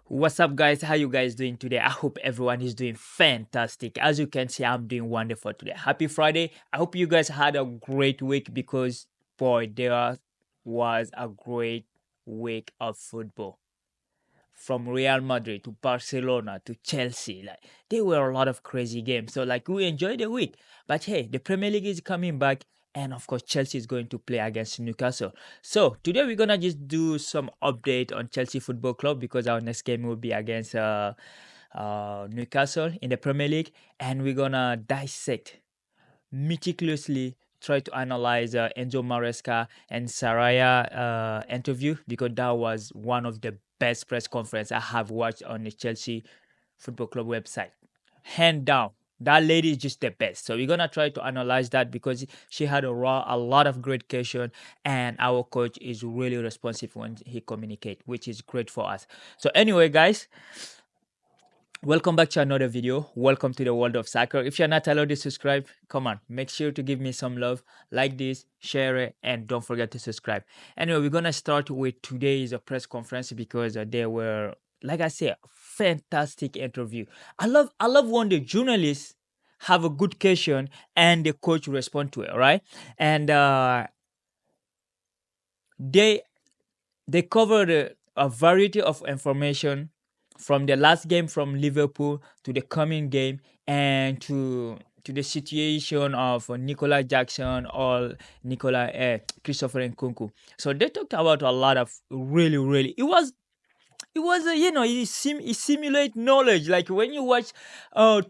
What's up, guys? How you guys doing today? I hope everyone is doing fantastic. As you can see, I'm doing wonderful today. Happy Friday. I hope you guys had a great week because, boy, there was a great week of football. From Real Madrid to Barcelona to Chelsea, like there were a lot of crazy games. So like we enjoyed the week. But hey, the Premier League is coming back, and of course Chelsea is going to play against Newcastle. So today we're gonna just do some update on Chelsea Football Club because our next game will be against Newcastle in the Premier League, and we're gonna dissect meticulously, try to analyze Enzo Maresca and Saraya interview because that was one of the best press conference I have watched on the Chelsea Football Club website. Hand down. That lady is just the best. So we're gonna try to analyze that because she had a lot of great question, and our coach is really responsive when he communicate, which is great for us. So anyway, guys, welcome back to another video. Welcome to the world of soccer. If you're not allowed to subscribe, come on, make sure to give me some love, like this, share it, and don't forget to subscribe. Anyway, we're gonna start with today's press conference because there were, like I said, fantastic interview. I love when the journalists have a good question and the coach respond to it, right? And they they covered a variety of information from the last game from Liverpool to the coming game and to the situation of Nicola Jackson or Christopher Nkunku. So they talked about a lot of really it was it simulate knowledge. Like when you watch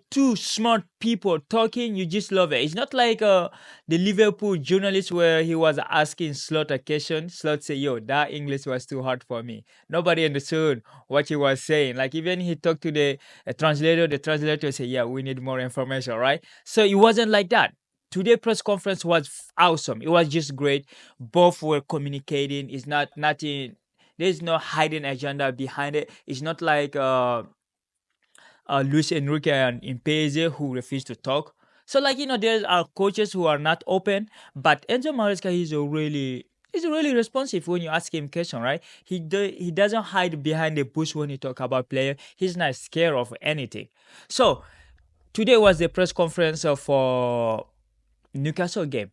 two smart people talking, you just love it. It's not like the Liverpool journalist where he was asking Slot a question. Slot say, yo, that English was too hard for me. Nobody understood what he was saying. Like even he talked to the translator, the translator say, yeah, we need more information, right? So it wasn't like that. Today press conference was awesome. It was just great. Both were communicating. It's not nothing. There's no hidden agenda behind it. It's not like Luis Enrique and Impeze who refuse to talk. So like there are coaches who are not open, but Enzo Maresca is really responsive when you ask him question, right? He doesn't hide behind the bush when he talk about player. He's not scared of anything. So today was the press conference for Newcastle game.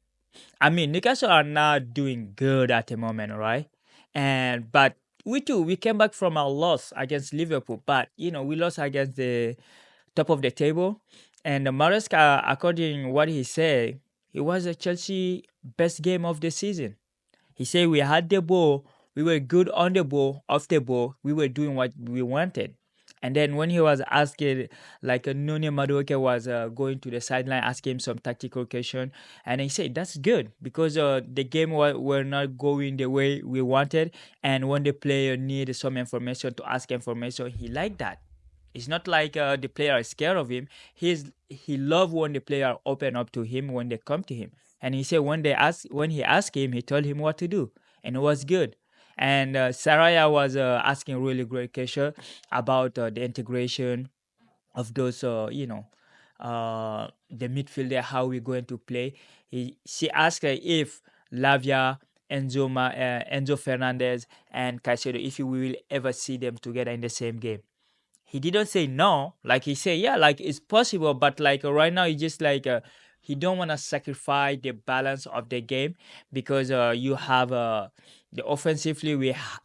I mean, Newcastle are not doing good at the moment, right? But we came back from our loss against Liverpool, but we lost against the top of the table. And Maresca, according what he said, it was a Chelsea best game of the season. He said we had the ball, we were good on the ball, off the ball, we were doing what we wanted. And then when he was asking, like Nune Madueke was going to the sideline, asking him some tactical question, and he said that's good because the game were not going the way we wanted, and when the player needed some information to ask information, he liked that. It's not like the player is scared of him. He love when the player open up to him when they come to him. And he said when he asked him, he told him what to do, and it was good. And Saraya was asking really great question about the integration of those, the midfielder, how we're going to play. She asked if Lavia, Enzo Fernandez, and Caicedo, if you will ever see them together in the same game. He didn't say no. Like he said, yeah, like it's possible, but like right now, he just like he don't want to sacrifice the balance of the game because you have the offensively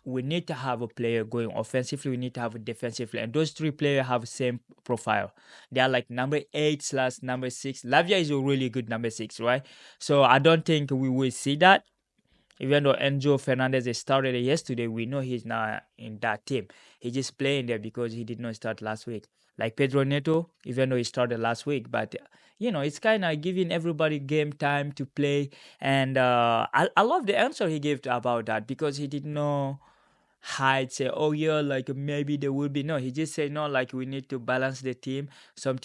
we need to have a player going offensively. We need to have a defensively, and those three players have the same profile. They are like number 8/number 6. Lavia is a really good number 6, right? So I don't think we will see that. Even though Enzo Fernandez started yesterday, we know he's not in that team. He's just playing there because he did not start last week. Like Pedro Neto, even though he started last week, but it's kind of giving everybody game time to play. And I love the answer he gave about that because he did not hide, say, oh yeah, like maybe there will be. No, he just said no, like we need to balance the team. Some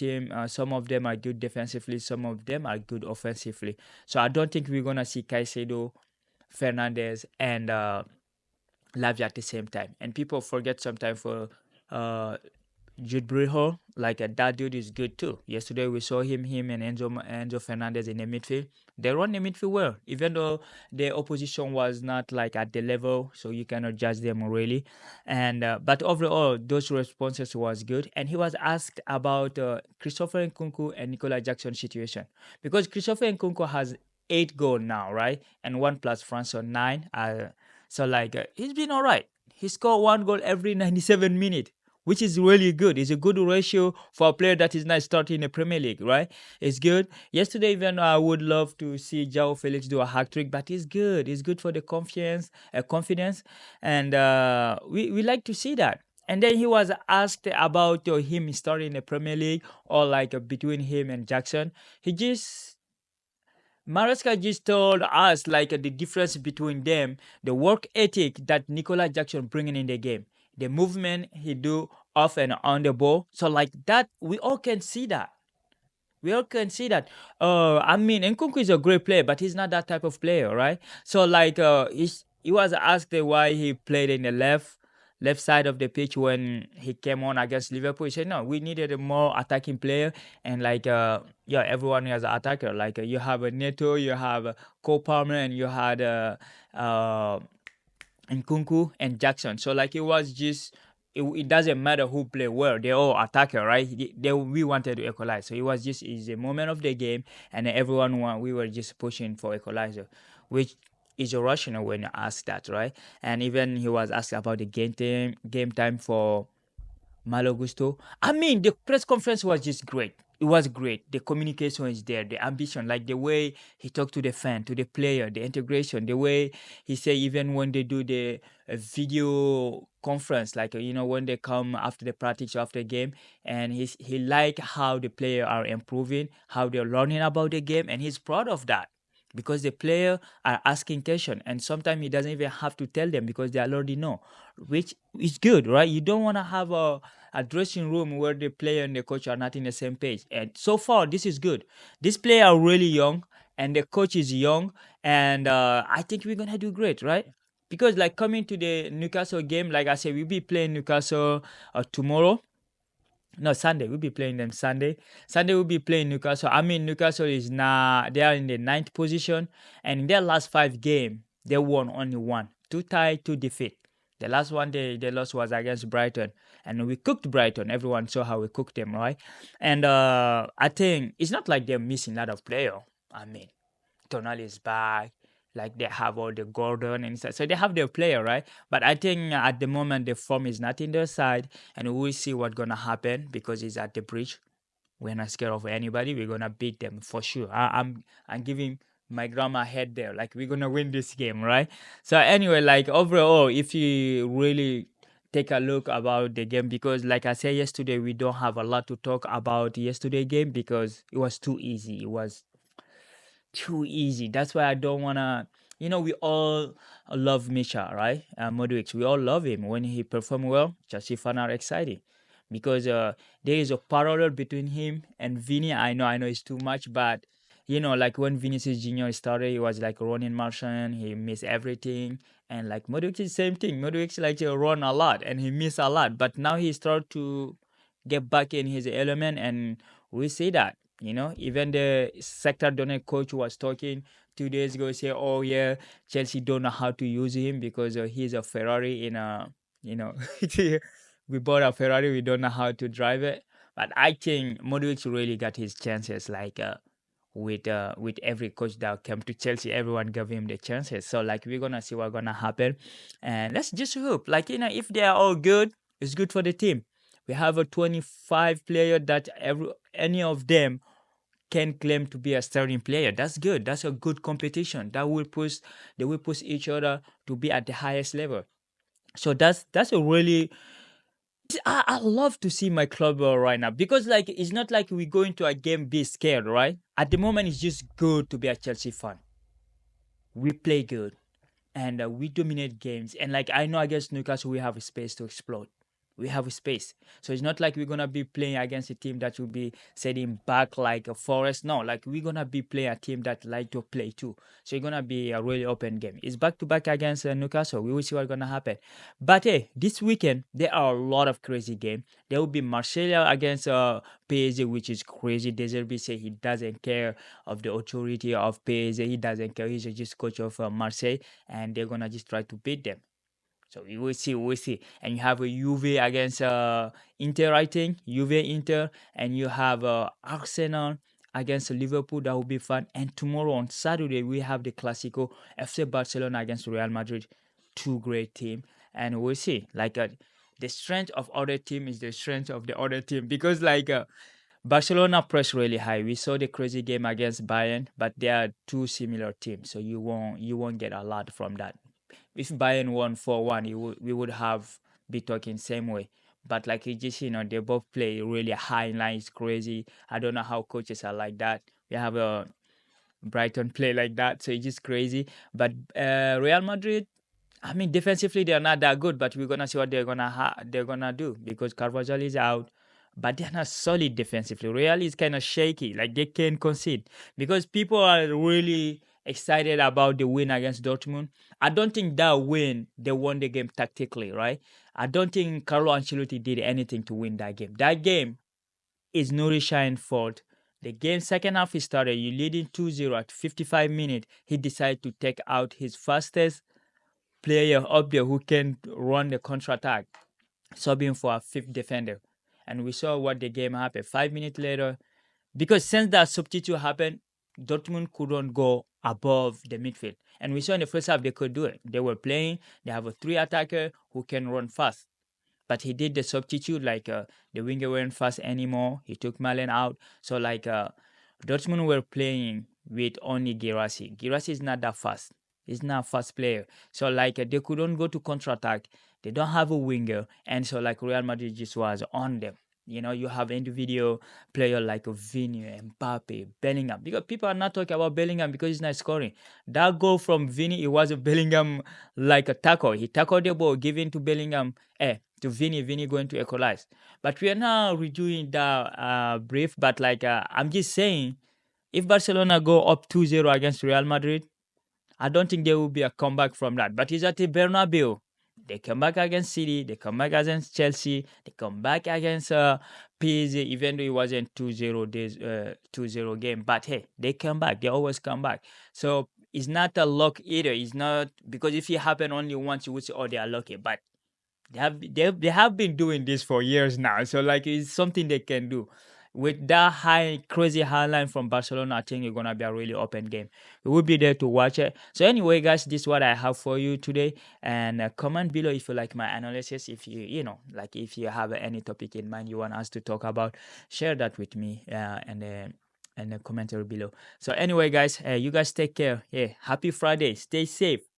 of them are good defensively, some of them are good offensively. So I don't think we're gonna see Caicedo, Fernandez, and Lavia at the same time. And people forget sometimes for uh, Jude Briho, that dude is good too. Yesterday we saw him and Enzo Fernandez in the midfield. They run the midfield well, even though the opposition was not like at the level, so you cannot judge them really. And but overall, those responses was good. And he was asked about Christopher Nkunku and Nicola Jackson situation, because Christopher Nkunku has 8 goals now, right, and 1 plus France, so 9. He's been all right. He scored 1 goal every 97 minutes, which is really good. It's a good ratio for a player that is not starting in the Premier League, right? It's good. Yesterday, even I would love to see João Felix do a hat trick, but it's good. It's good for the confidence, and we like to see that. And then he was asked about him starting in the Premier League, or between him and Jackson. He just Maresca just told us the difference between them, the work ethic that Nicola Jackson bringing in the game, the movement he do off and on the ball. So like that, we all can see that. We all can see that. I mean, Nkunku is a great player, but he's not that type of player, right? So he was asked why he played in the left side of the pitch when he came on against Liverpool. He said, no, we needed a more attacking player. And yeah, everyone has an attacker. You have a Neto, you have Cole Palmer, and you had uh, Nkunku and Jackson. So it was just it doesn't matter who play well. They're all attacker, right? We wanted to equalize. So it was just is a moment of the game, and we were just pushing for equalizer, which is irrational when you ask that, right? And even he was asked about the game time for Malo Gusto. I mean, the press conference was just great. It was great. The communication is there, the ambition, like the way he talked to the fan, to the player, the integration, the way he say even when they do the video conference, when they come after the practice, after the game, and he like how the player are improving, how they're learning about the game, and he's proud of that. Because the player are asking question, and sometimes he doesn't even have to tell them because they already know, which is good, right? You don't want to have a dressing room where the player and the coach are not in the same page. And so far, this is good. These players are really young, and the coach is young, and I think we're gonna do great, right? Because coming to the Newcastle game, like I said, we'll be playing Newcastle tomorrow. No, Sunday. We'll be playing them Sunday. Sunday we'll be playing Newcastle. I mean, Newcastle is now they are in the ninth position, and in their last 5 games, they won only one. 2 tie, 2 defeat. The last one they lost was against Brighton, and we cooked Brighton. Everyone saw how we cooked them, right? And I think it's not like they're missing a lot of players. I mean, Tonali is back. They have all the Gordon and stuff. So they have their player, right? But I think at the moment the form is not in their side, and we'll see what's gonna happen because it's at the bridge. We're not scared of anybody. We're gonna beat them for sure. I'm giving my grandma head there. We're gonna win this game, right? So anyway, overall, if you really take a look about the game, because like I said yesterday, we don't have a lot to talk about yesterday game because it was too easy. It was too easy. That's why I don't wanna. We all love Misha, right? Modric. We all love him when he perform well. Chelsea fans are excited because there is a parallel between him and Vini. I know it's too much, but when Vinicius Junior started, he was like running Martian. He missed everything, and Modric is the same thing. Modric run a lot and he miss a lot, but now he start to get back in his element, and we see that. Even the sector donor coach was talking 2 days ago. Say, oh yeah, Chelsea don't know how to use him because he's a Ferrari in a, we bought a Ferrari, we don't know how to drive it. But I think Modric really got his chances. With every coach that came to Chelsea, everyone gave him the chances. So we're gonna see what's gonna happen, and let's just hope. If they are all good, it's good for the team. We have a 25 player that any of them can claim to be a starting player. That's good. That's a good competition. They will push each other to be at the highest level. So that's a really. I love to see my club right now because it's not like we go into a game be scared, right? At the moment, it's just good to be a Chelsea fan. We play good and we dominate games. And I know against Newcastle we have a space to explode. We have space. So it's not like we're gonna be playing against a team that will be setting back like a Forest. No, like we're gonna be playing a team that like to play too. So it's gonna be a really open game. It's back to back against Newcastle. We will see what's gonna happen. But hey, this weekend there are a lot of crazy games. There will be Marseille against PSG, which is crazy. Deserbi say he doesn't care of the authority of PSG. He doesn't care. He's just coach of Marseille, and they're gonna just try to beat them. So we will see, we will see. And you have a Juve against Inter, I think. Juve Inter, and you have Arsenal against Liverpool. That will be fun. And tomorrow on Saturday we have the Clasico, FC Barcelona against Real Madrid. Two great team, and we'll see. Like the strength of other team is the strength of the other team because like Barcelona press really high. We saw the crazy game against Bayern, but they are two similar teams, so you won't get a lot from that. If Bayern won 4-1, we would have be talking same way. But like you just they both play really high line. It's crazy. I don't know how coaches are like that. We have a Brighton play like that, so it's just crazy. But Real Madrid, I mean, defensively they're not that good, but we're gonna see what they're gonna do because Carvajal is out, but they're not solid defensively. Real is kind of shaky, like they can concede because people are really excited about the win against Dortmund. I don't think that win they won the game tactically, right? I don't think Carlo Ancelotti did anything to win that game. That game is Nuri Sahin's fault. The game second half he started, you leading 2-0 at 55 minutes. He decided to take out his fastest player up there who can run the counter attack, subbing for a fifth defender. And we saw what the game happened. 5 minutes later, because since that substitute happened, Dortmund couldn't go above the midfield. And we saw in the first half they could do it. They were playing, they have a three attacker who can run fast. But he did the substitute, like the winger weren't fast anymore. He took Malen out. So like Dortmund were playing with only Girassi. Girassi is not that fast. He's not a fast player. So like they couldn't go to counter-attack. They don't have a winger. And so like Real Madrid just was on them. You have individual player like Vini, Mbappe, Bellingham. Because people are not talking about Bellingham because he's not scoring. That goal from Vini, it was a Bellingham like a tackle. He tackled the ball, giving to Bellingham, to Vini. Vini going to equalize. But we are now redoing the brief. But like I'm just saying, if Barcelona go up 2-0 against Real Madrid, I don't think there will be a comeback from that. But it's at the Bernabeu. They come back against City. They come back against Chelsea. They come back against PSG, even though it wasn't 2-0 game. But hey, they come back. They always come back. So it's not a luck either. It's not because if it happened only once, you would say, oh, they are lucky. But they have been doing this for years now. So like it's something they can do. With that crazy high line from Barcelona, I think it's gonna be a really open game. We will be there to watch it. So anyway, guys, this is what I have for you today. And comment below if you like my analysis. If like if you have any topic in mind you want us to talk about, share that with me. And the commentary below. So anyway, guys, you guys take care. Yeah, happy Friday. Stay safe.